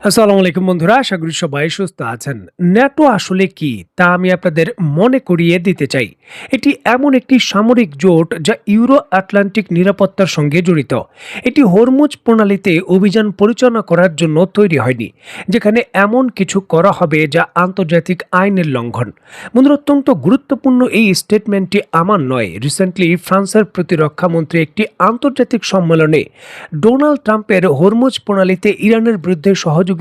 আসসালামু আলাইকুম বন্ধুরা, আশা করি সবাই সুস্থ আছেন। ন্যাটো আসলে কি তা আমি আপনাদের মনে করিয়ে দিতে চাই। এটি এমন একটি সামরিক জোট যা ইউরো আটলান্টিক নিরাপত্তার সঙ্গে জড়িত। এটি হরমুজ প্রণালীতে অভিযান পরিচালনা করার জন্য তৈরি হয়নি, যেখানে এমন কিছু করা হবে যা আন্তর্জাতিক আইনের লঙ্ঘন। বন্ধুরা, অত্যন্ত গুরুত্বপূর্ণ এই স্টেটমেন্টটি আমার নয়। রিসেন্টলি ফ্রান্সের প্রতিরক্ষা মন্ত্রী একটি আন্তর্জাতিক সম্মেলনে ডোনাল্ড ট্রাম্পের হরমুজ প্রণালীতে ইরানের বিরুদ্ধে সহযোগিতার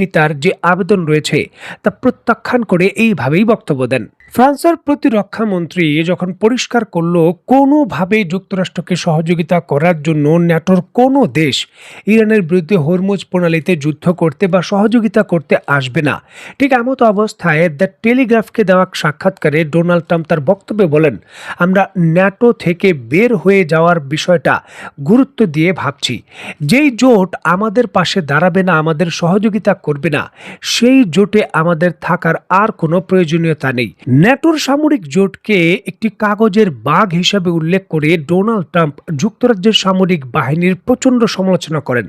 যে আবেদন রয়েছে তা প্রত্যাখ্যান করে এইভাবেই বক্তব্য দেন। ফ্রান্সের প্রতিরক্ষা মন্ত্রী যখন পরিষ্কার করল কোনোভাবে যুক্তরাষ্ট্রকে সহযোগিতা করার জন্য ন্যাটোর কোনো দেশ ইরানের বিরুদ্ধে হরমুজ প্রণালীতে যুদ্ধ করতে বা সহযোগিতা করতে আসবে না, ঠিক এমতো অবস্থায় দ্য টেলিগ্রাফকে দেওয়া সাক্ষাৎকারে ডোনাল্ড ট্রাম্প তার বক্তব্যে বলেন, আমরা ন্যাটো থেকে বের হয়ে যাওয়ার বিষয়টা গুরুত্ব দিয়ে ভাবছি। যেই জোট আমাদের পাশে দাঁড়াবে না, আমাদের সহযোগিতা করবে না, সেই জোটে আমাদের থাকার আর কোনো প্রয়োজনীয়তা নেই। ন্যাটোর সামরিক জোটকে একটি কাগজের বাঘ হিসাবে উল্লেখ করে ডোনাল্ড ট্রাম্প যুক্তরাজ্যের সামরিক বাহিনীর প্রচণ্ড সমালোচনা করেন।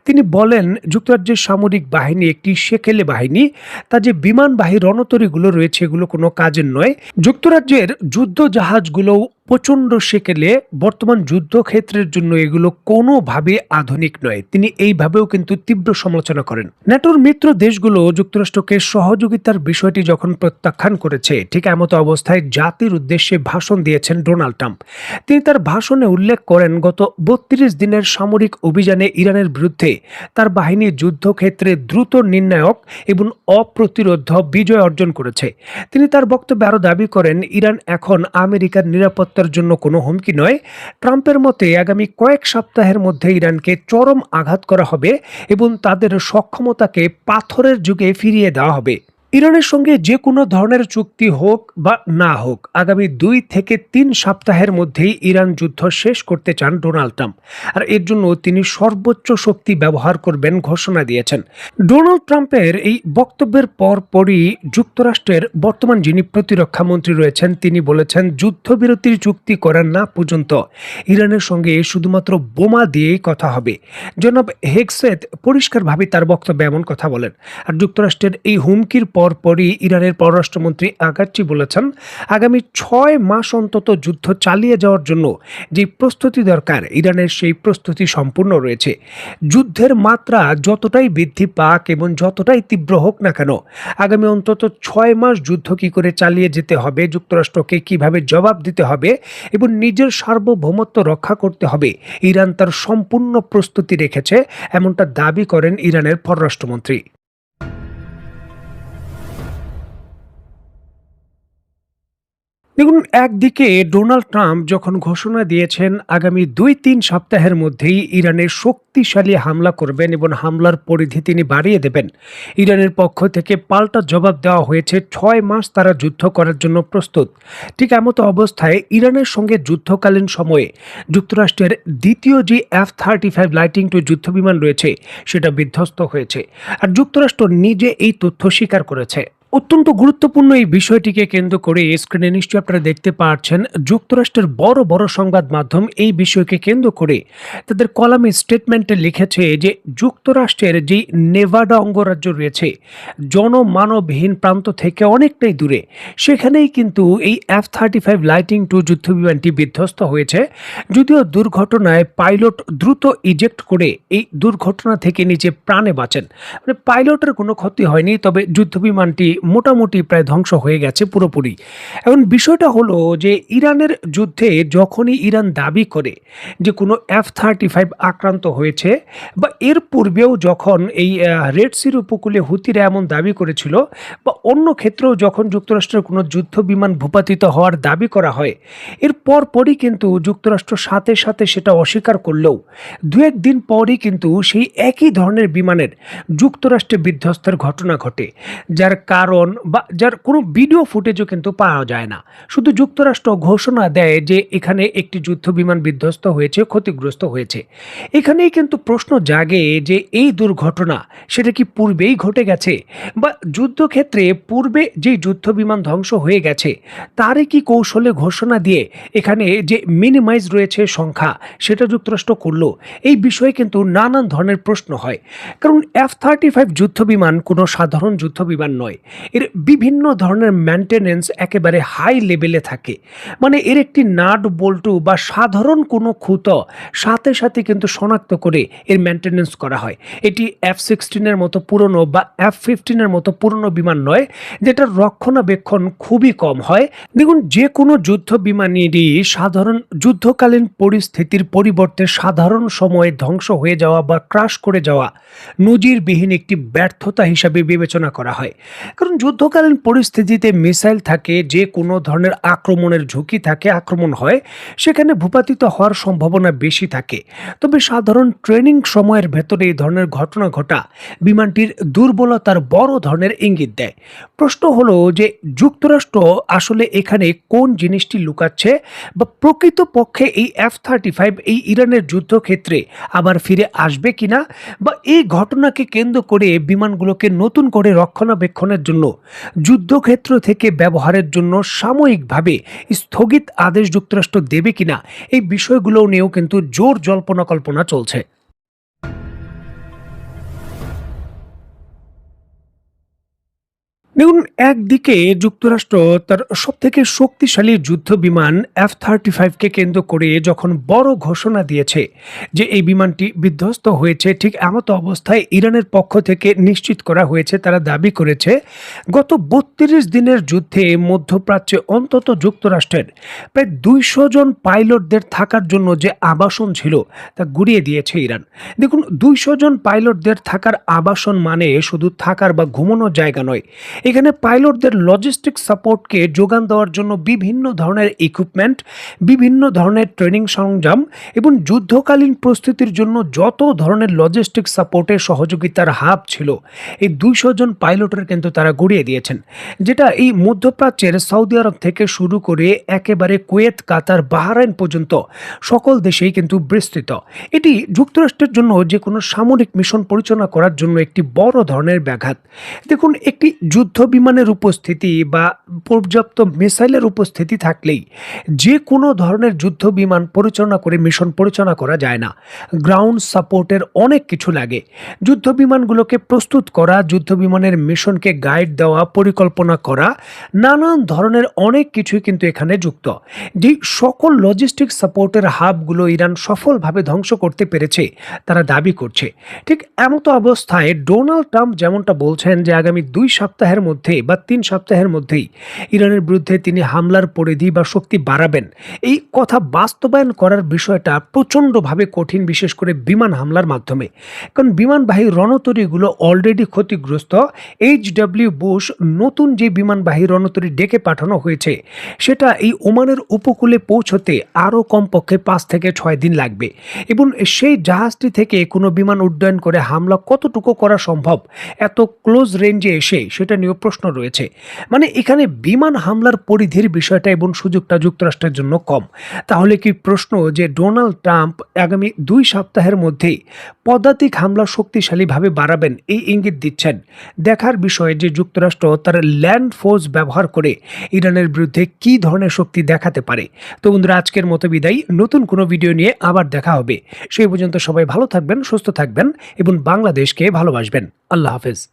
তিনি বলেন, যুক্তরাজ্যের সামরিক বাহিনী একটি সেকেলে বাহিনী, তা যে বিমানবাহী রণতরীগুলো রয়েছে এগুলো কোনো কাজের নয়। যুক্তরাজ্যের যুদ্ধ জাহাজগুলো প্রচণ্ড সেকেলে, বর্তমান যুদ্ধক্ষেত্রের জন্য এগুলো কোনোভাবে আধুনিক নয়। তিনি এইভাবেও কিন্তু তীব্র সমালোচনা করেন। ন্যাটোর মিত্র দেশগুলো যুক্তরাষ্ট্রকে সহযোগিতার বিষয়টি যখন প্রত্যাখ্যান করেছে, ঠিক এমতো অবস্থায় জাতির উদ্দেশ্যে ভাষণ দিয়েছেন ডোনাল্ড ট্রাম্প। তিনি তার ভাষণে উল্লেখ করেন, গত 32 দিনের সামরিক অভিযানে ইরানের বিরুদ্ধে তার বাহিনী যুদ্ধক্ষেত্রে দ্রুত, নির্ণায়ক এবং অপ্রতিরোধ বিজয় অর্জন করেছে। তিনি তার বক্তব্যে আরও দাবি করেন, ইরান এখন আমেরিকার নিরাপত্তার জন্য কোনো হুমকি নয়। ট্রাম্পের মতে আগামী কয়েক সপ্তাহের মধ্যে ইরানকে চরম আঘাত করা হবে এবং তাদের সক্ষমতাকে পাথরের যুগে ফিরিয়ে দেওয়া হবে। ইরানের সঙ্গে যে কোনো ধরনের চুক্তি হোক বা না হোক, আগামী 2 থেকে 3 সপ্তাহের মধ্যেই ইরান যুদ্ধ শেষ করতে চান ডোনাল্ড ট্রাম্প, আর এর জন্য তিনি সর্বোচ্চ শক্তি ব্যবহার করবেন ঘোষণা দিয়েছেন। ডোনাল্ড ট্রাম্পের এই বক্তব্যের পরপরই যুক্তরাষ্ট্রের বর্তমান যিনি প্রতিরক্ষা মন্ত্রী রয়েছেন তিনি বলেছেন, যুদ্ধবিরতির চুক্তি করার না পর্যন্ত ইরানের সঙ্গে শুধুমাত্র বোমা দিয়েই কথা হবে। জনাব হেগসেথ পরিষ্কারভাবে তার বক্তব্যে এমন কথা বলেন। আর যুক্তরাষ্ট্রের এই হুমকির পরপরই ইরানের পররাষ্ট্রমন্ত্রী আগাচ্চি বলেছেন, আগামী 6 মাস অন্তত যুদ্ধ চালিয়ে যাওয়ার জন্য যে প্রস্তুতি দরকার, ইরানের সেই প্রস্তুতি সম্পূর্ণ রয়েছে। যুদ্ধের মাত্রা যতটাই বৃদ্ধি পাক এবং যতটাই তীব্র হোক না কেন, আগামী অন্তত 6 মাস যুদ্ধ কি করে চালিয়ে যেতে হবে, যুক্তরাষ্ট্রকে কিভাবে জবাব দিতে হবে এবং নিজের সার্বভৌমত্ব রক্ষা করতে হবে, ইরান তার সম্পূর্ণ প্রস্তুতি রেখেছে, এমনটা দাবি করেন ইরানের পররাষ্ট্রমন্ত্রী। দেখুন, একদিকে ডোনাল্ড ট্রাম্প যখন ঘোষণা দিয়েছেন আগামী 2-3 সপ্তাহের মধ্যেই ইরানের শক্তিশালী হামলা করবেন এবং হামলার পরিধি তিনি বাড়িয়ে দেবেন, ইরানের পক্ষ থেকে পাল্টা জবাব দেওয়া হয়েছে 6 মাস তারা যুদ্ধ করার জন্য প্রস্তুত। ঠিক এমতো অবস্থায় ইরানের সঙ্গে যুদ্ধকালীন সময়ে যুক্তরাষ্ট্রের দ্বিতীয় যে F-35 লাইটিং টু যুদ্ধবিমান রয়েছে সেটা বিধ্বস্ত হয়েছে, আর যুক্তরাষ্ট্র নিজে এই তথ্য স্বীকার করেছে। অত্যন্ত গুরুত্বপূর্ণ এই বিষয়টিকে কেন্দ্র করে স্ক্রিনে নিশ্চয়ই আপনারা দেখতে পাচ্ছেন, যুক্তরাষ্ট্রের বড় বড় সংবাদ মাধ্যম এই বিষয়কে কেন্দ্র করে তাদের কলামে স্টেটমেন্টে লিখেছে যে যুক্তরাষ্ট্রের যে নেভাডা অঙ্গরাজ্য রয়েছে জনমানবহীন প্রান্ত থেকে অনেকটাই দূরে, সেখানেই কিন্তু এই F-35 লাইটিং টু যুদ্ধবিমানটি বিধ্বস্ত হয়েছে। যদিও দুর্ঘটনায় পাইলট দ্রুত ইজেক্ট করে এই দুর্ঘটনা থেকে নিজে প্রাণে বাঁচেন, মানে পাইলটের কোনো ক্ষতি হয়নি, তবে যুদ্ধবিমানটি মোটামুটি প্রায় ধ্বংস হয়ে গেছে পুরোপুরি। এখন বিষয়টা হলো যে ইরানের যুদ্ধে যখনই ইরান দাবি করে যে কোনো F-35 আক্রান্ত হয়েছে, বা এর পূর্বেও যখন এই রেড সির উপকূলে হুতিরা এমন দাবি করেছিল, বা অন্য ক্ষেত্রেও যখন যুক্তরাষ্ট্রের কোনো যুদ্ধ বিমান ভূপাতিত হওয়ার দাবি করা হয়, এর পরপরই কিন্তু যুক্তরাষ্ট্র সাথে সাথে সেটা অস্বীকার করলেও 2-1 দিন পরই কিন্তু সেই একই ধরনের বিমানের যুক্তরাষ্ট্রে বিধ্বস্তের ঘটনা ঘটে, যার কারণ কারণ বা যার কোনো ভিডিও ফুটেজও কিন্তু পাওয়া যায় না। শুধু যুক্তরাষ্ট্র ঘোষণা দেয় যে এখানে একটি যুদ্ধ বিমান বিধ্বস্ত হয়েছে, ক্ষতিগ্রস্ত হয়েছে। এখানেই কিন্তু প্রশ্ন জাগে যে এই দুর্ঘটনা সেটা কি পূর্বেই ঘটে গেছে, বা যুদ্ধক্ষেত্রে পূর্বে যে যুদ্ধ বিমান ধ্বংস হয়ে গেছে তারই কি কৌশলে ঘোষণা দিয়ে এখানে যে মিনিমাইজ রয়েছে সংখ্যা সেটা যুক্তরাষ্ট্র করলো? এই বিষয়ে কিন্তু নানান ধরনের প্রশ্ন হয়। কারণ F-35 যুদ্ধ বিমান কোনো সাধারণ যুদ্ধ বিমান নয়। এর বিভিন্ন ধরনের মেনটেনেন্স একেবারে হাই লেভেলে থাকে। মানে এর একটি নাট বল্টু বা সাধারণ কোনো খুঁতো সাথে সাথে কিন্তু শনাক্ত করে এর মেনটেনেন্স করা হয়। এটি F-16 এর মতো পুরনো বা F-15 এর মতো পুরনো বিমান নয়, যেটার রক্ষণাবেক্ষণ খুবই কম হয়। দেখুন, যে কোনো যুদ্ধ বিমানেরই সাধারণ যুদ্ধকালীন পরিস্থিতির পরিবর্তে সাধারণ সময়ে ধ্বংস হয়ে যাওয়া বা ক্রাশ করে যাওয়া নজিরবিহীন একটি ব্যর্থতা হিসাবে বিবেচনা করা হয়। কারণ যুদ্ধকালীন পরিস্থিতিতে মিসাইল থাকে, যে কোনো ধরনের আক্রমণের ঝুঁকি থাকে, আক্রমণ হয়, সেখানে ভূপাতিত হওয়ার সম্ভাবনা বেশি থাকে। তবে সাধারণ ট্রেনিং সময়ের ভেতরে এই ধরনের ঘটনা ঘটা বিমানটির দুর্বলতার বড় ধরনের ইঙ্গিত দেয়। প্রশ্ন হলো যে যুক্তরাষ্ট্র আসলে এখানে কোন জিনিসটি লুকাচ্ছে, বা প্রকৃতপক্ষে এই F-35 এই ইরানের যুদ্ধক্ষেত্রে আবার ফিরে আসবে কিনা, বা এই ঘটনাকে কেন্দ্র করে বিমানগুলোকে নতুন করে রক্ষণাবেক্ষণের জন্য যুদ্ধক্ষেত্র থেকে ব্যবহারের জন্য সাময়িকভাবে স্থগিত আদেশ যুক্তরাষ্ট্র দেবে কিনা, এই বিষয়গুলো নিয়েও কিন্তু জোর জল্পনা কল্পনা চলছে। দেখুন, একদিকে যুক্তরাষ্ট্র তার সবথেকে শক্তিশালী যুদ্ধ বিমান F-35কে কেন্দ্র করে যখন বড় ঘোষণা দিয়েছে যে এই বিমানটি বিধ্বস্ত হয়েছে, ঠিক এমত অবস্থায় ইরানের পক্ষ থেকে নিশ্চিত করা হয়েছে, তারা দাবি করেছে গত ৩২ দিনের যুদ্ধে মধ্যপ্রাচ্যে অন্তত যুক্তরাষ্ট্রের প্রায় ২০০ জন পাইলটদের থাকার জন্য যে আবাসন ছিল তা গুড়িয়ে দিয়েছে ইরান। দেখুন, ২০০ জন পাইলটদের থাকার আবাসন মানে শুধু থাকার বা ঘুমানোর জায়গা নয়। এখানে পাইলটদের লজিস্টিক সাপোর্টকে যোগান দেওয়ার জন্য বিভিন্ন ধরনের ইকুইপমেন্ট, বিভিন্ন ধরনের ট্রেনিং সরঞ্জাম এবং যুদ্ধকালীন প্রস্তুতির জন্য যত ধরনের লজিস্টিক সাপোর্টের সহযোগিতার হাব ছিল, এই ২০০ জন পাইলটের কিন্তু তারা গড়িয়ে দিয়েছেন, যেটা এই মধ্যপ্রাচ্যের সৌদি আরব থেকে শুরু করে একেবারে কুয়েত, কাতার, বাহরাইন পর্যন্ত সকল দেশেই কিন্তু বিস্তৃত। এটি যুক্তরাষ্ট্রের জন্য যে কোনো সামরিক মিশন পরিচালনা করার জন্য একটি বড় ধরনের ব্যাঘাত। দেখুন, একটি যুদ্ধ বিমানের উপস্থিতি বা পর্যাপ্ত মিসাইলের উপস্থিতি থাকলেই যে কোনো ধরনের যুদ্ধ বিমান পরিচালনা করে মিশন পরিচালনা করা যায় না। গ্রাউন্ড সাপোর্টের অনেক কিছু লাগে। যুদ্ধ বিমানগুলোকে প্রস্তুত করা, যুদ্ধ বিমানের মিশনকে গাইড দেওয়া, পরিকল্পনা করা, নানান ধরনের অনেক কিছুই কিন্তু এখানে যুক্ত। যে সকল লজিস্টিক সাপোর্টের হাবগুলো ইরান সফলভাবে ধ্বংস করতে পেরেছে তারা দাবি করছে। ঠিক এমতো অবস্থায় ডোনাল্ড ট্রাম্প যেমনটা বলছেন যে আগামী ২ সপ্তাহের মধ্যে বা ৩ সপ্তাহের মধ্যেই ইরানের বিরুদ্ধে তিনি হামলার পরিধি বা শক্তি বাড়াবেন, এই কথা বাস্তবায়ন করার বিষয়টা প্রচণ্ডভাবে কঠিন, বিশেষ করে বিমান হামলার মাধ্যমে। কারণ বিমানবাহী রণতরীগুলো অলরেডি ক্ষতিগ্রস্ত। HW বুশ নতুন যে বিমানবাহী রণতরী ডেকে পাঠানো হয়েছে সেটা এই ওমানের উপকূলে পৌঁছতে আরও কমপক্ষে ৫ থেকে ৬ দিন লাগবে, এবং সেই জাহাজটি থেকে কোনো বিমান উড্ডয়ন করে হামলা কতটুকু করা সম্ভব এত ক্লোজ রেঞ্জে এসে, সেটা নিয়েও প্রশ্ন রয়েছে। মানে এখানে বিমান হামলার পরিধির বিষয়টা এবং সুযোগটা যুক্তরাষ্ট্রের জন্য কম। তাহলে কি প্রশ্ন যে ডোনাল্ড ট্রাম্প আগামী ২ সপ্তাহের মধ্যেই পদাতিক হামলা শক্তিশালীভাবে বাড়াবেন, এই ইঙ্গিত দিচ্ছেন। দেখার বিষয় যে যুক্তরাষ্ট্র তার ল্যান্ড ফোর্স ব্যবহার করে ইরানের বিরুদ্ধে কী ধরনের শক্তি দেখাতে পারে। তো বন্ধুরা, আজকের মতো বিদায়। নতুন কোনো ভিডিও নিয়ে আবার দেখা হবে। সেই পর্যন্ত সবাই ভালো থাকবেন, সুস্থ থাকবেন এবং বাংলাদেশকে ভালোবাসবেন। আল্লাহ হাফেজ।